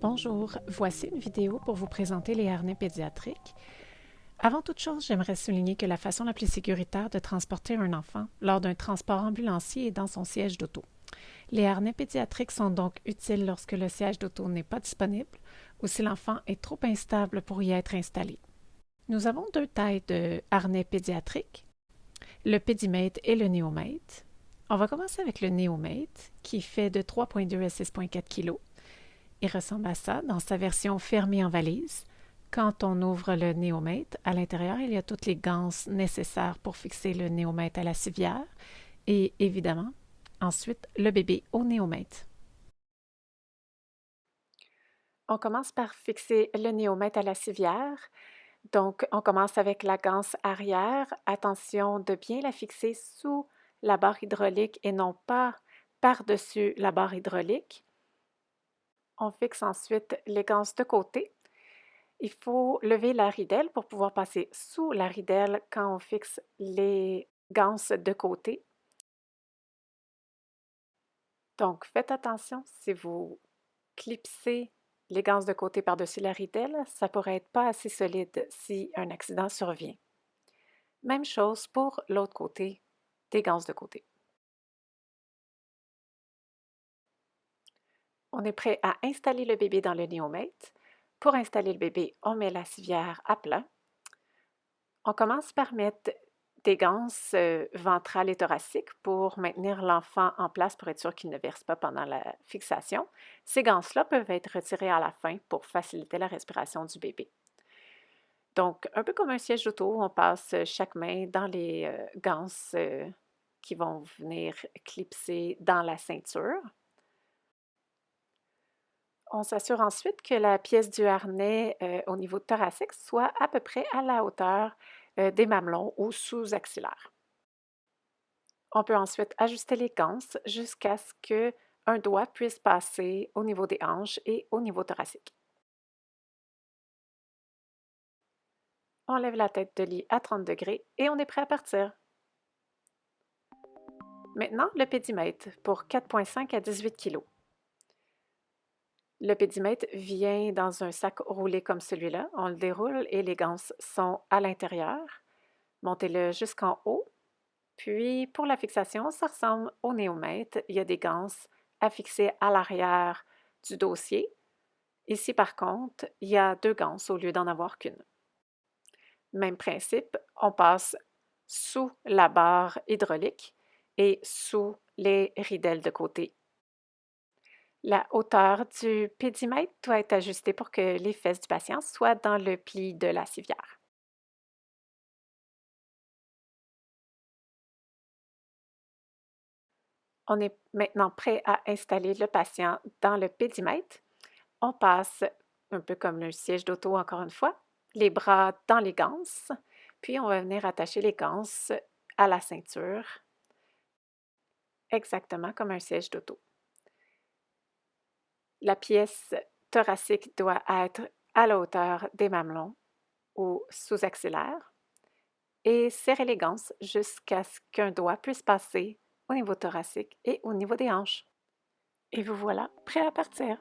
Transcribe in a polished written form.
Bonjour, voici une vidéo pour vous présenter les harnais pédiatriques. Avant toute chose, j'aimerais souligner que la façon la plus sécuritaire de transporter un enfant lors d'un transport ambulancier est dans son siège d'auto. Les harnais pédiatriques sont donc utiles lorsque le siège d'auto n'est pas disponible ou si l'enfant est trop instable pour y être installé. Nous avons deux tailles de harnais pédiatriques, le Pédimate et le Néomate. On va commencer avec le Néomate qui fait de 3,2 à 6,4 kg. Il ressemble à ça dans sa version fermée en valise. Quand on ouvre le néomètre, à l'intérieur, il y a toutes les ganses nécessaires pour fixer le néomètre à la civière et évidemment, ensuite, le bébé au néomètre. On commence par fixer le néomètre à la civière. Donc, on commence avec la ganse arrière. Attention de bien la fixer sous la barre hydraulique et non pas par-dessus la barre hydraulique. On fixe ensuite les ganses de côté. Il faut lever la ridelle pour pouvoir passer sous la ridelle quand on fixe les ganses de côté. Donc, faites attention si vous clipsez les ganses de côté par-dessus la ridelle, ça pourrait être pas assez solide si un accident survient. Même chose pour l'autre côté des ganses de côté. On est prêt à installer le bébé dans le néomètre. Pour installer le bébé, on met la civière à plat. On commence par mettre des ganses ventrales et thoraciques pour maintenir l'enfant en place pour être sûr qu'il ne verse pas pendant la fixation. Ces ganses-là peuvent être retirées à la fin pour faciliter la respiration du bébé. Donc, un peu comme un siège d'auto, on passe chaque main dans les ganses qui vont venir clipser dans la ceinture. On s'assure ensuite que la pièce du harnais au niveau thoracique soit à peu près à la hauteur des mamelons ou sous-axillaires. On peut ensuite ajuster les ganses jusqu'à ce qu'un doigt puisse passer au niveau des hanches et au niveau thoracique. On lève la tête de lit à 30 degrés et on est prêt à partir. Maintenant, le pédimètre pour 4,5 à 18 kg. Le pédimètre vient dans un sac roulé comme celui-là. On le déroule et les ganses sont à l'intérieur. Montez-le jusqu'en haut. Puis, pour la fixation, ça ressemble au néomètre. Il y a des ganses à fixer à l'arrière du dossier. Ici, par contre, il y a deux ganses au lieu d'en avoir qu'une. Même principe, on passe sous la barre hydraulique et sous les ridelles de côté. La hauteur du pédimètre doit être ajustée pour que les fesses du patient soient dans le pli de la civière. On est maintenant prêt à installer le patient dans le pédimètre. On passe, un peu comme le siège d'auto encore une fois, les bras dans les ganses, puis on va venir attacher les ganses à la ceinture, exactement comme un siège d'auto. La pièce thoracique doit être à la hauteur des mamelons ou sous-axillaires et serrer les ganses jusqu'à ce qu'un doigt puisse passer au niveau thoracique et au niveau des hanches. Et vous voilà, prêt à partir.